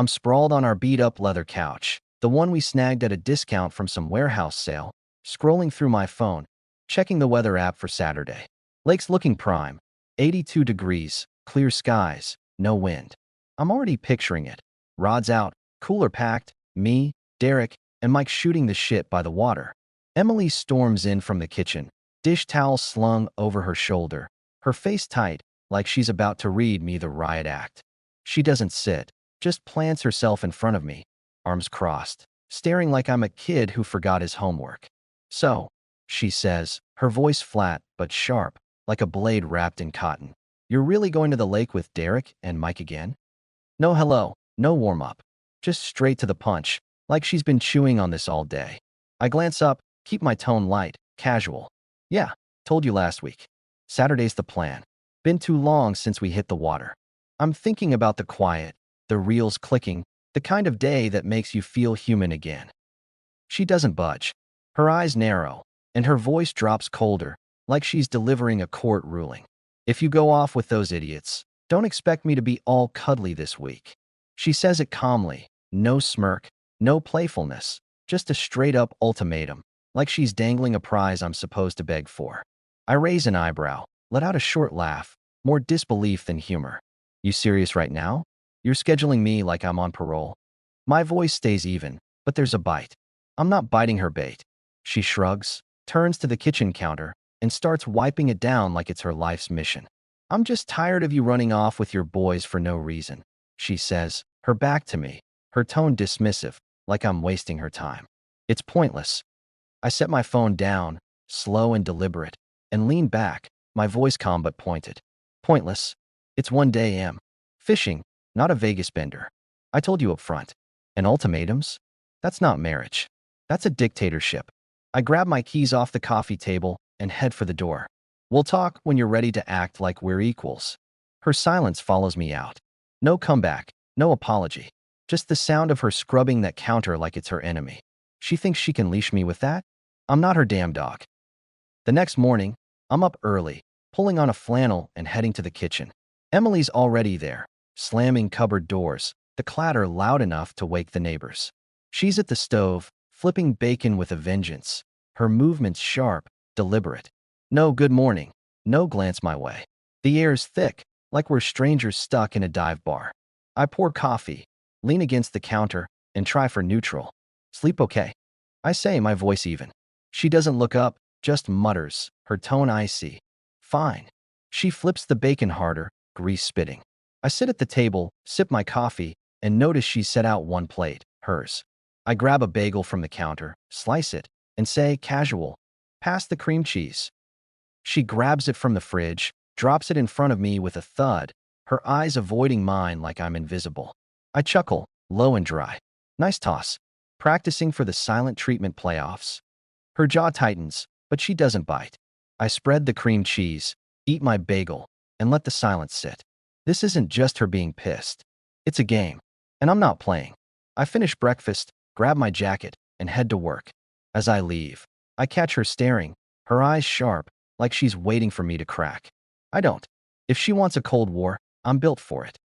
I'm sprawled on our beat-up leather couch, the one we snagged at a discount from some warehouse sale, scrolling through my phone, checking the weather app for Saturday. Lake's looking prime, 82 degrees, clear skies, no wind. I'm already picturing it. Rods out, cooler packed, me, Derek, and Mike shooting the shit by the water. Emily storms in from the kitchen, dish towel slung over her shoulder, her face tight, like she's about to read me the riot act. She doesn't sit, just plants herself in front of me, arms crossed, staring like I'm a kid who forgot his homework. So, she says, her voice flat but sharp, like a blade wrapped in cotton. You're really going to the lake with Derek and Mike again? No hello, no warm-up. Just straight to the punch, like she's been chewing on this all day. I glance up, keep my tone light, casual. Yeah, told you last week. Saturday's the plan. Been too long since we hit the water. I'm thinking about the quiet, the reels clicking, the kind of day that makes you feel human again. She doesn't budge. Her eyes narrow, and her voice drops colder, like she's delivering a court ruling. If you go off with those idiots, don't expect me to be all cuddly this week. She says it calmly, no smirk, no playfulness, just a straight-up ultimatum, like she's dangling a prize I'm supposed to beg for. I raise an eyebrow, let out a short laugh, more disbelief than humor. You serious right now? You're scheduling me like I'm on parole. My voice stays even, but there's a bite. I'm not biting her bait. She shrugs, turns to the kitchen counter, and starts wiping it down like it's her life's mission. I'm just tired of you running off with your boys for no reason, she says, her back to me, her tone dismissive, like I'm wasting her time. It's pointless. I set my phone down, slow and deliberate, and lean back, my voice calm but pointed. Pointless. It's one day am. Fishing, not a Vegas bender. I told you up front. And ultimatums? That's not marriage. That's a dictatorship. I grab my keys off the coffee table and head for the door. We'll talk when you're ready to act like we're equals. Her silence follows me out. No comeback, no apology. Just the sound of her scrubbing that counter like it's her enemy. She thinks she can leash me with that? I'm not her damn dog. The next morning, I'm up early, pulling on a flannel and heading to the kitchen. Emily's already there, slamming cupboard doors, the clatter loud enough to wake the neighbors. She's at the stove, flipping bacon with a vengeance, her movements sharp, deliberate. No good morning, no glance my way. The air's thick, like we're strangers stuck in a dive bar. I pour coffee, lean against the counter, and try for neutral. Sleep okay? I say, my voice even. She doesn't look up, just mutters, her tone icy. Fine. She flips the bacon harder, grease spitting. I sit at the table, sip my coffee, and notice she set out one plate, hers. I grab a bagel from the counter, slice it, and say, casual, pass the cream cheese. She grabs it from the fridge, drops it in front of me with a thud, her eyes avoiding mine like I'm invisible. I chuckle, low and dry. Nice toss. Practicing for the silent treatment playoffs. Her jaw tightens, but she doesn't bite. I spread the cream cheese, eat my bagel, and let the silence sit. This isn't just her being pissed. It's a game, and I'm not playing. I finish breakfast, grab my jacket, and head to work. As I leave, I catch her staring, her eyes sharp, like she's waiting for me to crack. I don't. If she wants a Cold War, I'm built for it.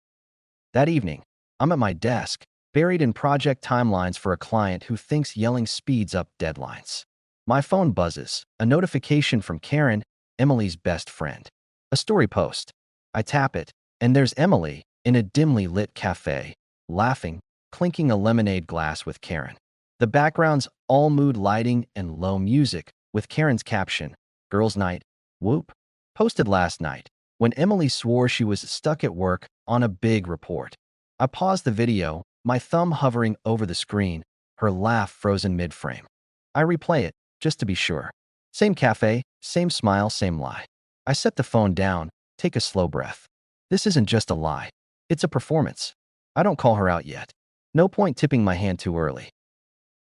That evening, I'm at my desk, buried in project timelines for a client who thinks yelling speeds up deadlines. My phone buzzes, a notification from Karen, Emily's best friend. A story post. I tap it, and there's Emily, in a dimly lit cafe, laughing, clinking a lemonade glass with Karen. The background's all mood lighting and low music, with Karen's caption, Girls' Night, whoop, posted last night, when Emily swore she was stuck at work on a big report. I paused the video, my thumb hovering over the screen, her laugh frozen mid-frame. I replay it, just to be sure. Same cafe, same smile, same lie. I set the phone down, take a slow breath. This isn't just a lie. It's a performance. I don't call her out yet. No point tipping my hand too early.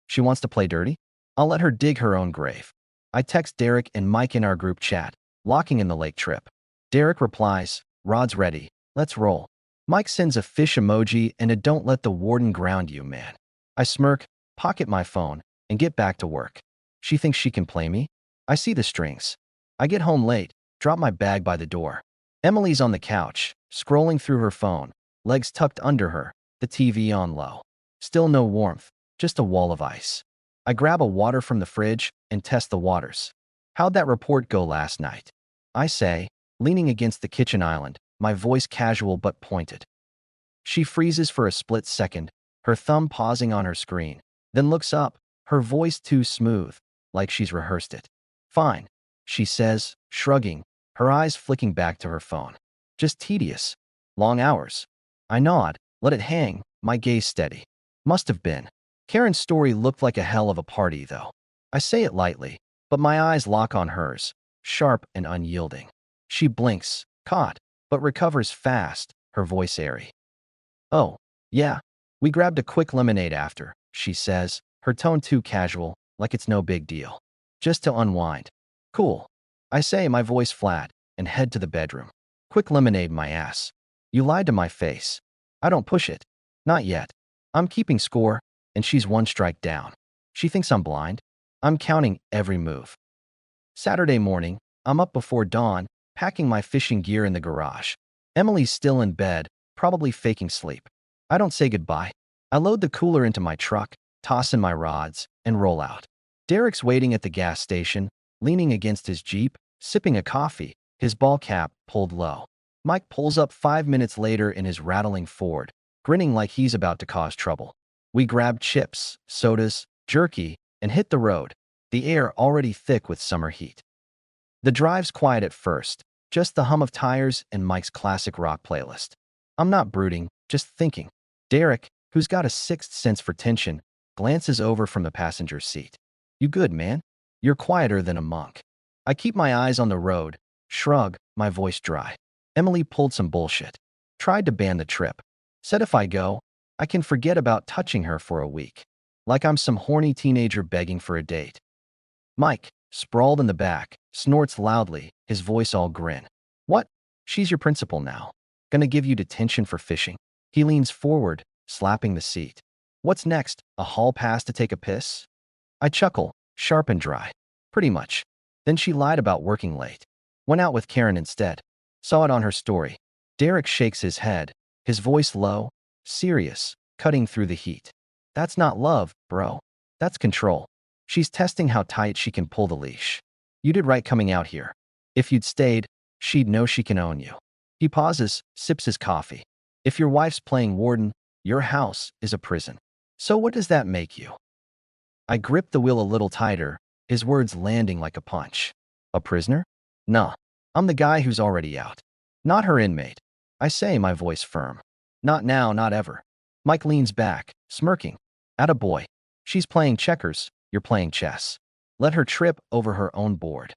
She wants to play dirty? I'll let her dig her own grave. I text Derek and Mike in our group chat, locking in the lake trip. Derek replies, Rod's ready, let's roll. Mike sends a fish emoji and a don't let the warden ground you, man. I smirk, pocket my phone, and get back to work. She thinks she can play me? I see the strings. I get home late, drop my bag by the door. Emily's on the couch, scrolling through her phone, legs tucked under her, the TV on low. Still no warmth, just a wall of ice. I grab a water from the fridge and test the waters. How'd that report go last night? I say, leaning against the kitchen island, my voice casual but pointed. She freezes for a split second, her thumb pausing on her screen, then looks up, her voice too smooth, like she's rehearsed it. Fine, she says, shrugging, her eyes flicking back to her phone. Just tedious. Long hours. I nod, let it hang, my gaze steady. Must have been. Karen's story looked like a hell of a party, though. I say it lightly, but my eyes lock on hers, sharp and unyielding. She blinks, caught, but recovers fast, her voice airy. Oh, yeah. We grabbed a quick lemonade after, she says, her tone too casual, like it's no big deal. Just to unwind. Cool. I say, my voice flat, and head to the bedroom. Quick lemonade, my ass. You lied to my face. I don't push it. Not yet. I'm keeping score, and she's one strike down. She thinks I'm blind. I'm counting every move. Saturday morning, I'm up before dawn, packing my fishing gear in the garage. Emily's still in bed, probably faking sleep. I don't say goodbye. I load the cooler into my truck, toss in my rods, and roll out. Derek's waiting at the gas station, leaning against his Jeep, sipping a coffee, his ball cap pulled low. Mike pulls up 5 minutes later in his rattling Ford, grinning like he's about to cause trouble. We grab chips, sodas, jerky, and hit the road, the air already thick with summer heat. The drive's quiet at first, just the hum of tires and Mike's classic rock playlist. I'm not brooding, just thinking. Derek, who's got a sixth sense for tension, glances over from the passenger seat. You good, man? You're quieter than a monk. I keep my eyes on the road, shrug, my voice dry. Emily pulled some bullshit. Tried to ban the trip. Said if I go, I can forget about touching her for a week. Like I'm some horny teenager begging for a date. Mike, sprawled in the back, snorts loudly, his voice all grin. What? She's your principal now. Gonna give you detention for fishing? He leans forward, slapping the seat. What's next? A hall pass to take a piss? I chuckle, sharp and dry. Pretty much. Then she lied about working late. Went out with Karen instead. Saw it on her story. Derek shakes his head, his voice low, serious, cutting through the heat. That's not love, bro. That's control. She's testing how tight she can pull the leash. You did right coming out here. If you'd stayed, she'd know she can own you. He pauses, sips his coffee. If your wife's playing warden, your house is a prison. So what does that make you? I grip the wheel a little tighter, his words landing like a punch. A prisoner? Nah. I'm the guy who's already out. Not her inmate. I say, my voice firm. Not now, not ever. Mike leans back, smirking. Attaboy. She's playing checkers, you're playing chess. Let her trip over her own board.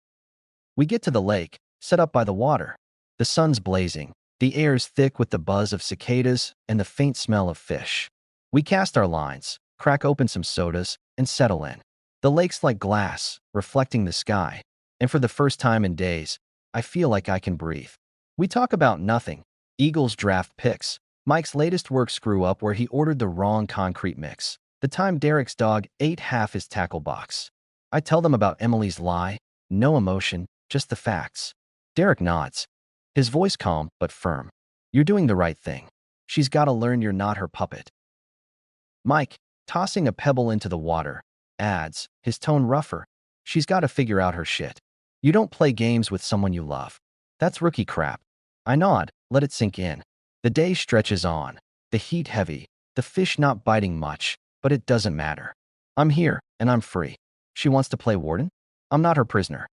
We get to the lake, set up by the water. The sun's blazing, the air's thick with the buzz of cicadas and the faint smell of fish. We cast our lines, crack open some sodas, and settle in. The lake's like glass, reflecting the sky, and for the first time in days, I feel like I can breathe. We talk about nothing. Eagles draft picks, Mike's latest work screw up where he ordered the wrong concrete mix, the time Derek's dog ate half his tackle box. I tell them about Emily's lie, no emotion, just the facts. Derek nods, his voice calm but firm. You're doing the right thing. She's got to learn you're not her puppet. Mike, tossing a pebble into the water, adds, his tone rougher. She's got to figure out her shit. You don't play games with someone you love. That's rookie crap. I nod, let it sink in. The day stretches on, the heat heavy, the fish not biting much, but it doesn't matter. I'm here, and I'm free. She wants to play warden? I'm not her prisoner.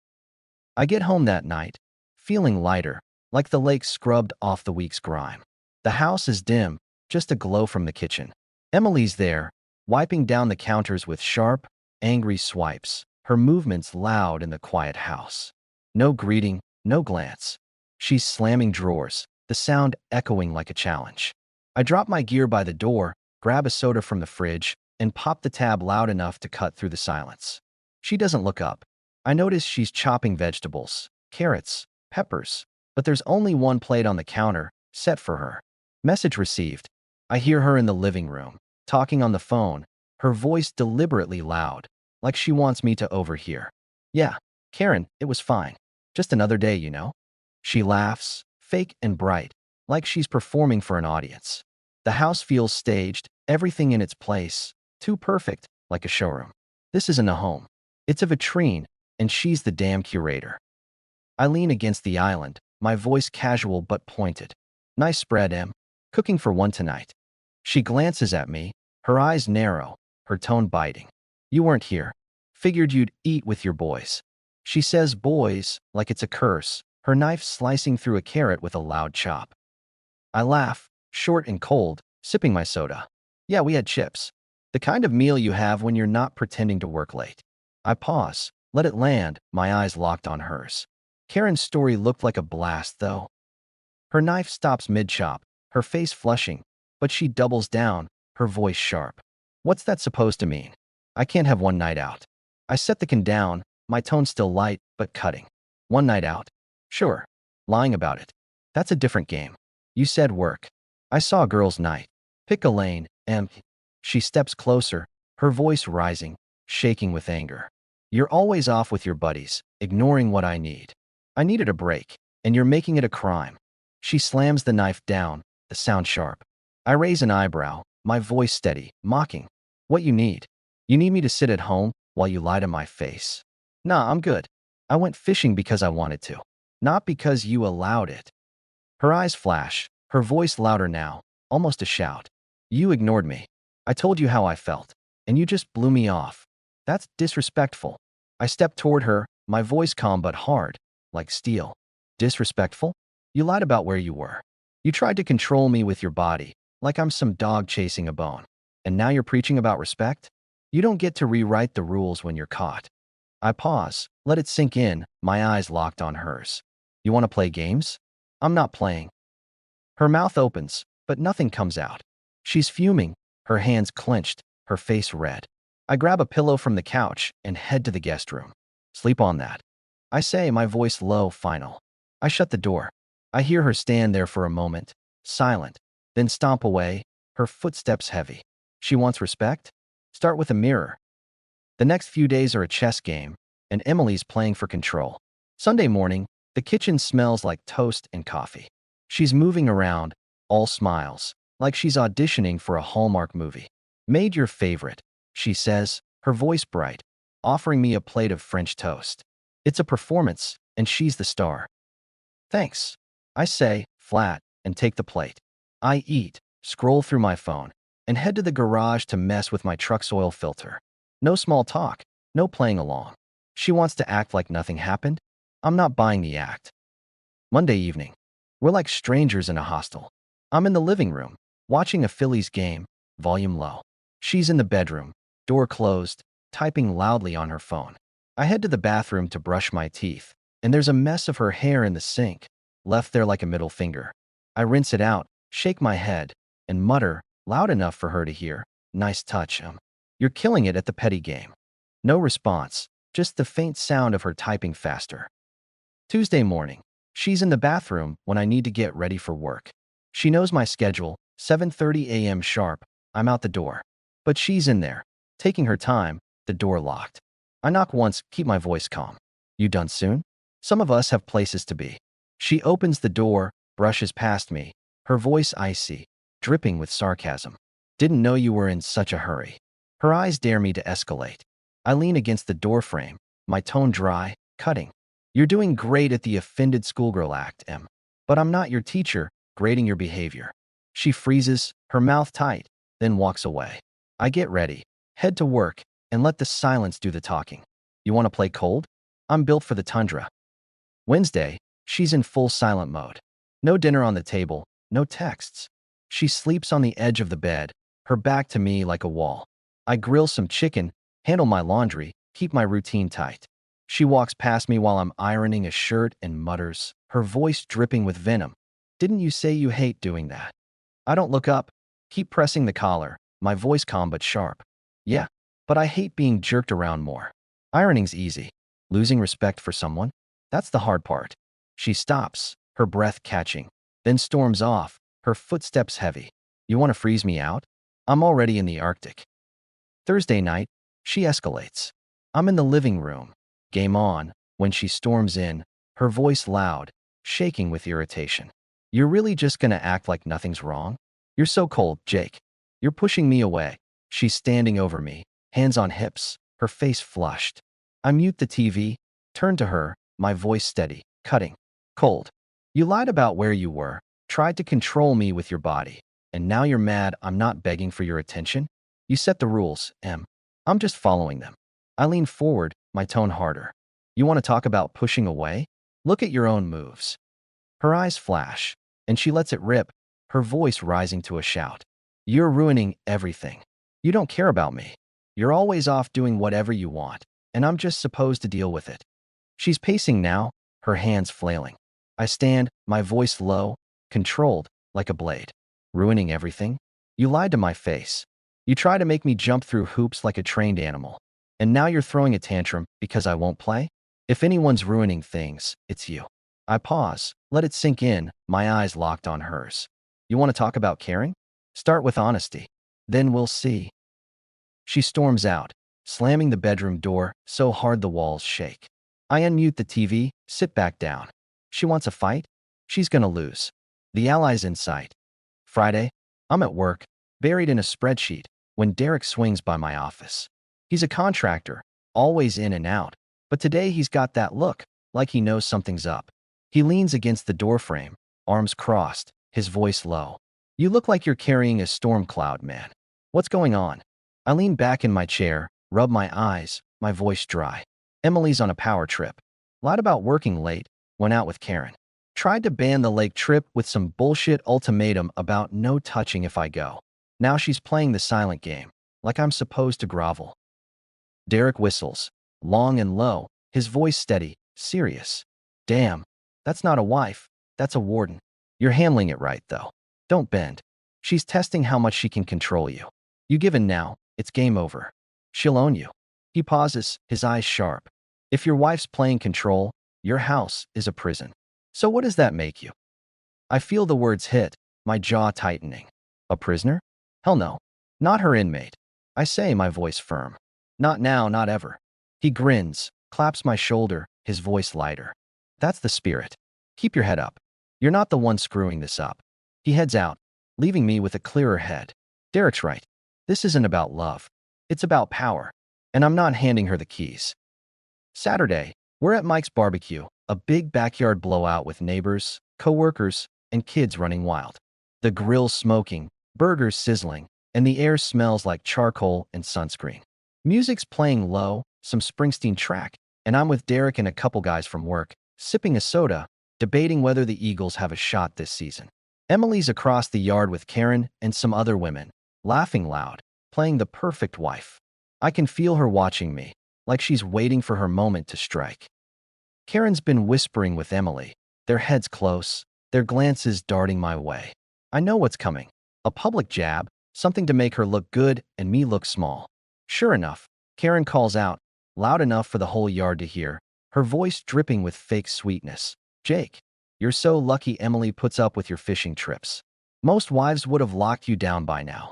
I get home that night, feeling lighter, like the lake scrubbed off the week's grime. The house is dim, just a glow from the kitchen. Emily's there, wiping down the counters with sharp, angry swipes, her movements loud in the quiet house. No greeting, no glance. She's slamming drawers, the sound echoing like a challenge. I drop my gear by the door, grab a soda from the fridge, and pop the tab loud enough to cut through the silence. She doesn't look up. I notice she's chopping vegetables, carrots, peppers, but there's only one plate on the counter, set for her. Message received. I hear her in the living room, talking on the phone, her voice deliberately loud, like she wants me to overhear. Yeah, Karen, it was fine. Just another day, you know? She laughs, fake and bright, like she's performing for an audience. The house feels staged, everything in its place, too perfect, like a showroom. This isn't a home. It's a vitrine, and she's the damn curator. I lean against the island, my voice casual but pointed. Nice spread, Em. Cooking for one tonight. She glances at me, her eyes narrow, her tone biting. You weren't here. Figured you'd eat with your boys. She says boys, like it's a curse, her knife slicing through a carrot with a loud chop. I laugh, short and cold, sipping my soda. Yeah, we had chips. The kind of meal you have when you're not pretending to work late. I pause, let it land, my eyes locked on hers. Karen's story looked like a blast, though. Her knife stops mid-chop, her face flushing, but she doubles down, her voice sharp. What's that supposed to mean? I can't have one night out. I set the can down, my tone still light, but cutting. One night out? Sure. Lying about it. That's a different game. You said work. I saw a girls' night. Pick a lane, Em. She steps closer, her voice rising, shaking with anger. You're always off with your buddies, ignoring what I need. I needed a break, and you're making it a crime. She slams the knife down, the sound sharp. I raise an eyebrow, my voice steady, mocking. What you need? You need me to sit at home while you lie to my face? Nah, I'm good. I went fishing because I wanted to, not because you allowed it. Her eyes flash, her voice louder now, almost a shout. You ignored me. I told you how I felt, and you just blew me off. That's disrespectful. I stepped toward her, my voice calm but hard, like steel. Disrespectful? You lied about where you were. You tried to control me with your body, like I'm some dog chasing a bone. And now you're preaching about respect? You don't get to rewrite the rules when you're caught. I pause, let it sink in, my eyes locked on hers. You want to play games? I'm not playing. Her mouth opens, but nothing comes out. She's fuming, her hands clenched, her face red. I grab a pillow from the couch and head to the guest room. Sleep on that. I say, my voice low, final. I shut the door. I hear her stand there for a moment, silent, then stomp away, her footsteps heavy. She wants respect? Start with a mirror. The next few days are a chess game, and Emily's playing for control. Sunday morning, the kitchen smells like toast and coffee. She's moving around, all smiles, like she's auditioning for a Hallmark movie. Made your favorite, she says, her voice bright, offering me a plate of French toast. It's a performance, and she's the star. Thanks, I say, flat, and take the plate. I eat, scroll through my phone, and head to the garage to mess with my truck's oil filter. No small talk, no playing along. She wants to act like nothing happened. I'm not buying the act. Monday evening. We're like strangers in a hostel. I'm in the living room, watching a Phillies game, volume low. She's in the bedroom, door closed, typing loudly on her phone. I head to the bathroom to brush my teeth, and there's a mess of her hair in the sink, left there like a middle finger. I rinse it out, shake my head, and mutter, loud enough for her to hear, nice touch, You're killing it at the petty game. No response, just the faint sound of her typing faster. Tuesday morning. She's in the bathroom when I need to get ready for work. She knows my schedule, 7:30 a.m. sharp, I'm out the door. But she's in there, taking her time, the door locked. I knock once, keep my voice calm. You done soon? Some of us have places to be. She opens the door, brushes past me, her voice icy, dripping with sarcasm. Didn't know you were in such a hurry. Her eyes dare me to escalate. I lean against the doorframe, my tone dry, cutting. You're doing great at the offended schoolgirl act, Em. But I'm not your teacher, grading your behavior. She freezes, her mouth tight, then walks away. I get ready, head to work, and let the silence do the talking. You want to play cold? I'm built for the tundra. Wednesday, she's in full silent mode. No dinner on the table, no texts. She sleeps on the edge of the bed, her back to me like a wall. I grill some chicken, handle my laundry, keep my routine tight. She walks past me while I'm ironing a shirt and mutters, her voice dripping with venom. Didn't you say you hate doing that? I don't look up, keep pressing the collar, my voice calm but sharp. Yeah, but I hate being jerked around more. Ironing's easy. Losing respect for someone? That's the hard part. She stops, her breath catching, then storms off, her footsteps heavy. You want to freeze me out? I'm already in the Arctic. Thursday night, she escalates. I'm in the living room. Game on, when she storms in, her voice loud, shaking with irritation. You're really just gonna act like nothing's wrong? You're so cold, Jake. You're pushing me away. She's standing over me, hands on hips, her face flushed. I mute the TV, turn to her, my voice steady, cutting. Cold. You lied about where you were, tried to control me with your body, and now you're mad I'm not begging for your attention? You set the rules, Em. I'm just following them. I lean forward, my tone harder. You want to talk about pushing away? Look at your own moves. Her eyes flash, and she lets it rip, her voice rising to a shout. You're ruining everything. You don't care about me. You're always off doing whatever you want, and I'm just supposed to deal with it. She's pacing now, her hands flailing. I stand, my voice low, controlled, like a blade. Ruining everything? You lied to my face. You try to make me jump through hoops like a trained animal. And now you're throwing a tantrum because I won't play? If anyone's ruining things, it's you. I pause, let it sink in, my eyes locked on hers. You want to talk about caring? Start with honesty. Then we'll see. She storms out, slamming the bedroom door so hard the walls shake. I unmute the TV, sit back down. She wants a fight? She's gonna lose. The ally's in sight. Friday, I'm at work, buried in a spreadsheet, when Derek swings by my office. He's a contractor, always in and out, but today he's got that look, like he knows something's up. He leans against the doorframe, arms crossed, his voice low. You look like you're carrying a storm cloud, man. What's going on? I lean back in my chair, rub my eyes, my voice dry. Emily's on a power trip. Lied about working late, went out with Karen. Tried to ban the lake trip with some bullshit ultimatum about no touching if I go. Now she's playing the silent game, like I'm supposed to grovel. Derek whistles, long and low, his voice steady, serious. Damn, that's not a wife, that's a warden. You're handling it right, though. Don't bend. She's testing how much she can control you. You give in now, it's game over. She'll own you. He pauses, his eyes sharp. If your wife's playing control, your house is a prison. So what does that make you? I feel the words hit, my jaw tightening. A prisoner? Hell no. Not her inmate. I say, my voice firm. Not now, not ever. He grins, claps my shoulder, his voice lighter. That's the spirit. Keep your head up. You're not the one screwing this up. He heads out, leaving me with a clearer head. Derek's right. This isn't about love. It's about power. And I'm not handing her the keys. Saturday, we're at Mike's barbecue, a big backyard blowout with neighbors, co-workers, and kids running wild. The grill's smoking, burgers sizzling, and the air smells like charcoal and sunscreen. Music's playing low, some Springsteen track, and I'm with Derek and a couple guys from work, sipping a soda, debating whether the Eagles have a shot this season. Emily's across the yard with Karen and some other women, laughing loud, playing the perfect wife. I can feel her watching me, like she's waiting for her moment to strike. Karen's been whispering with Emily, their heads close, their glances darting my way. I know what's coming. A public jab, something to make her look good and me look small. Sure enough, Karen calls out, loud enough for the whole yard to hear, her voice dripping with fake sweetness. Jake, you're so lucky Emily puts up with your fishing trips. Most wives would have locked you down by now.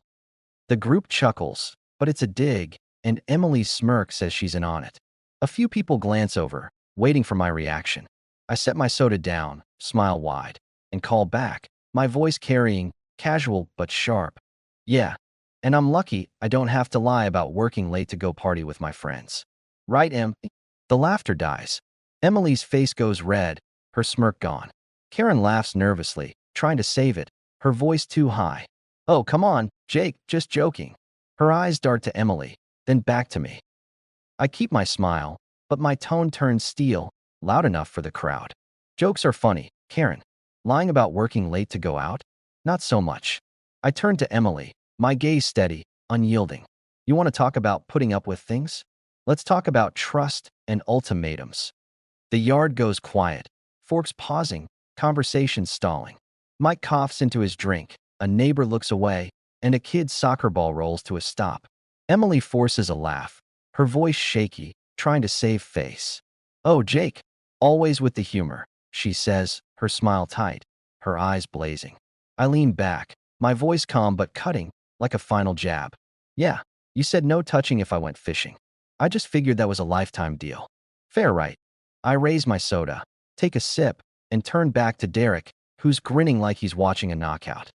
The group chuckles, but it's a dig, and Emily's smirk says she's in on it. A few people glance over, waiting for my reaction. I set my soda down, smile wide, and call back, my voice carrying, casual but sharp. Yeah, and I'm lucky I don't have to lie about working late to go party with my friends. Right, Em? The laughter dies. Emily's face goes red, her smirk gone. Karen laughs nervously, trying to save it, her voice too high. Oh, come on, Jake, just joking. Her eyes dart to Emily, then back to me. I keep my smile, but my tone turns steel, loud enough for the crowd. Jokes are funny, Karen. Lying about working late to go out? Not so much. I turn to Emily, my gaze steady, unyielding. You want to talk about putting up with things? Let's talk about trust and ultimatums. The yard goes quiet, forks pausing, conversation stalling. Mike coughs into his drink, a neighbor looks away, and a kid's soccer ball rolls to a stop. Emily forces a laugh, her voice shaky, trying to save face. Oh, Jake, always with the humor, she says, her smile tight, her eyes blazing. I lean back, my voice calm but cutting, like a final jab. Yeah, you said no touching if I went fishing. I just figured that was a lifetime deal. Fair, right? I raise my soda, take a sip, and turn back to Derek, who's grinning like he's watching a knockout.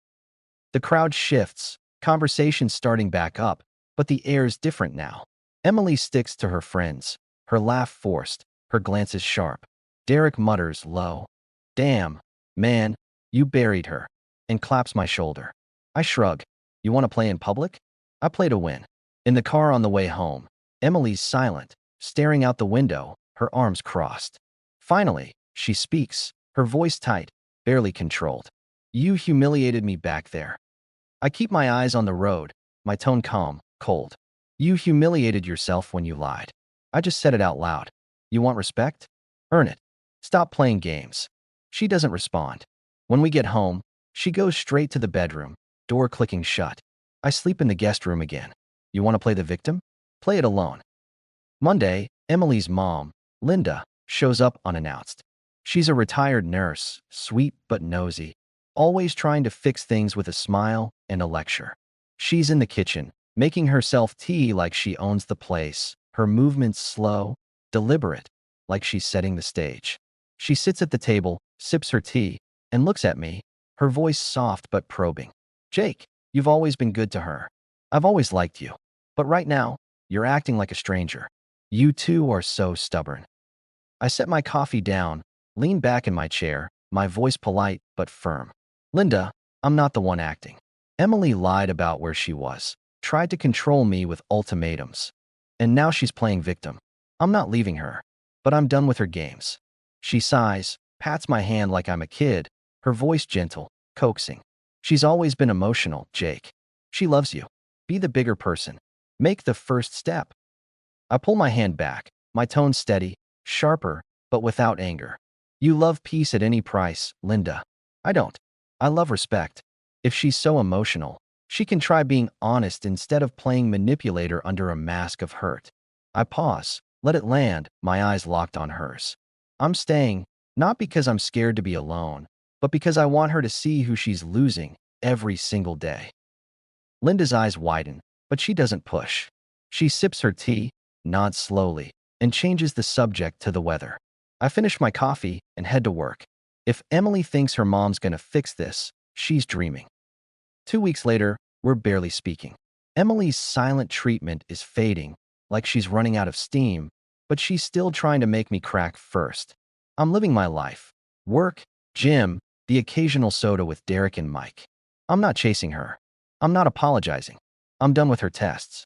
The crowd shifts, conversation starting back up, but the air's different now. Emily sticks to her friends, her laugh forced, her glances sharp. Derek mutters low, "Damn, man, you buried her," and claps my shoulder. I shrug. "You want to play in public?" I play to win. In the car on the way home, Emily's silent, staring out the window, her arms crossed. Finally, she speaks, her voice tight, barely controlled. "You humiliated me back there." I keep my eyes on the road, my tone calm, cold. "You humiliated yourself when you lied." I just said it out loud. "You want respect? Earn it. Stop playing games." She doesn't respond. When we get home, she goes straight to the bedroom, door clicking shut. I sleep in the guest room again. "You want to play the victim? Play it alone." Monday, Emily's mom, Linda, shows up unannounced. She's a retired nurse, sweet but nosy, always trying to fix things with a smile and a lecture. She's in the kitchen, making herself tea like she owns the place, her movements slow, deliberate, like she's setting the stage. She sits at the table, sips her tea, and looks at me, her voice soft but probing. "Jake, you've always been good to her. I've always liked you. But right now, you're acting like a stranger. You two are so stubborn." I set my coffee down, lean back in my chair, my voice polite but firm. "Linda, I'm not the one acting." Emily lied about where she was, tried to control me with ultimatums. And now she's playing victim. I'm not leaving her, but I'm done with her games. She sighs, pats my hand like I'm a kid, her voice gentle, coaxing. "She's always been emotional, Jake. She loves you. Be the bigger person. Make the first step." I pull my hand back, my tone steady, sharper, but without anger. "You love peace at any price, Linda. I don't. I love respect. If she's so emotional, she can try being honest instead of playing manipulator under a mask of hurt." I pause, let it land, my eyes locked on hers. "I'm staying, not because I'm scared to be alone, but because I want her to see who she's losing every single day." Linda's eyes widen, but she doesn't push. She sips her tea, nods slowly, and changes the subject to the weather. I finish my coffee and head to work. If Emily thinks her mom's gonna fix this, she's dreaming. 2 weeks later, we're barely speaking. Emily's silent treatment is fading, like she's running out of steam, but she's still trying to make me crack first. I'm living my life. Work, gym, the occasional soda with Derek and Mike. I'm not chasing her. I'm not apologizing. I'm done with her tests.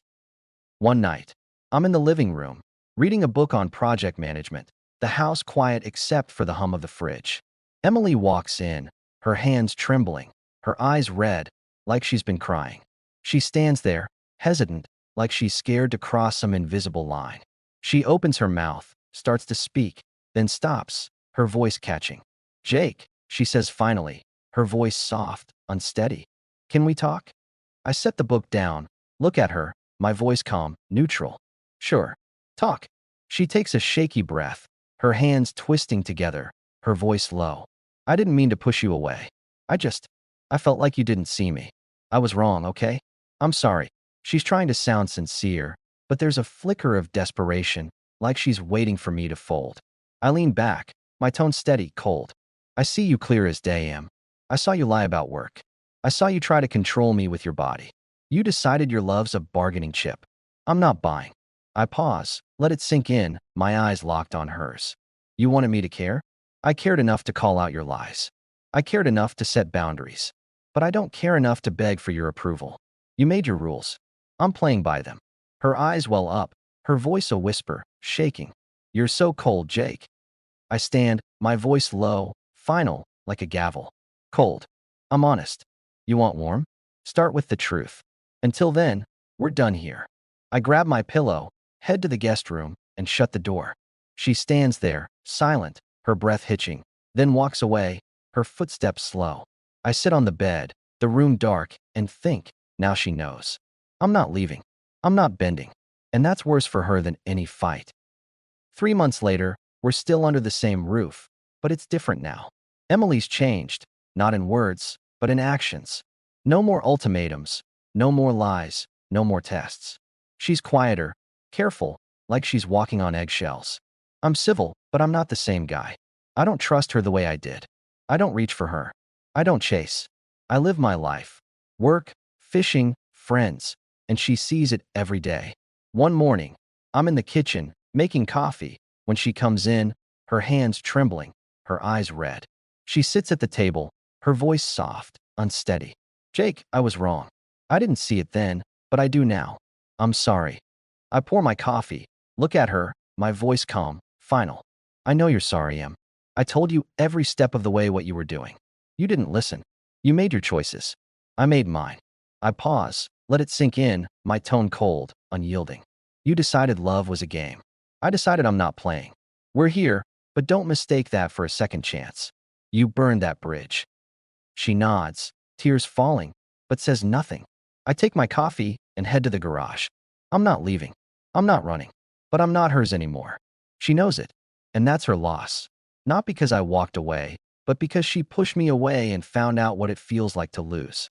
One night, I'm in the living room, reading a book on project management, the house quiet except for the hum of the fridge. Emily walks in, her hands trembling, her eyes red, like she's been crying. She stands there, hesitant, like she's scared to cross some invisible line. She opens her mouth, starts to speak, then stops, her voice catching. "Jake," she says finally, her voice soft, unsteady. "Can we talk?" I set the book down, look at her, my voice calm, neutral. "Sure. Talk." She takes a shaky breath, her hands twisting together, her voice low. "I didn't mean to push you away. I felt like you didn't see me. I was wrong, okay? I'm sorry." She's trying to sound sincere, but there's a flicker of desperation, like she's waiting for me to fold. I lean back, my tone steady, cold. "I see you clear as day, Em. I saw you lie about work. I saw you try to control me with your body. You decided your love's a bargaining chip. I'm not buying." I pause, let it sink in, my eyes locked on hers. "You wanted me to care? I cared enough to call out your lies. I cared enough to set boundaries. But I don't care enough to beg for your approval. You made your rules. I'm playing by them." Her eyes well up, her voice a whisper, shaking. "You're so cold, Jake." I stand, my voice low, final, like a gavel. "Cold. I'm honest. You want warm? Start with the truth. Until then, we're done here." I grab my pillow, head to the guest room, and shut the door. She stands there, silent, her breath hitching, then walks away, her footsteps slow. I sit on the bed, the room dark, and think, now she knows. I'm not leaving. I'm not bending. And that's worse for her than any fight. 3 months later, we're still under the same roof, but it's different now. Emily's changed, not in words, but in actions. No more ultimatums, no more lies, no more tests. She's quieter, careful, like she's walking on eggshells. I'm civil, but I'm not the same guy. I don't trust her the way I did. I don't reach for her. I don't chase. I live my life. Work, fishing, friends, and she sees it every day. One morning, I'm in the kitchen, making coffee, when she comes in, her hands trembling, her eyes red. She sits at the table, her voice soft, unsteady. Jake, I was wrong. I didn't see it then, but I do now. I'm sorry. I pour my coffee, look at her, my voice calm, final. I know you're sorry, Em. I told you every step of the way what you were doing. You didn't listen. You made your choices. I made mine. I pause, let it sink in, my tone cold, unyielding. You decided love was a game. I decided I'm not playing. We're here, but don't mistake that for a second chance. You burned that bridge. She nods, tears falling, but says nothing. I take my coffee and head to the garage. I'm not leaving. I'm not running. But I'm not hers anymore. She knows it. And that's her loss. Not because I walked away, but because she pushed me away and found out what it feels like to lose.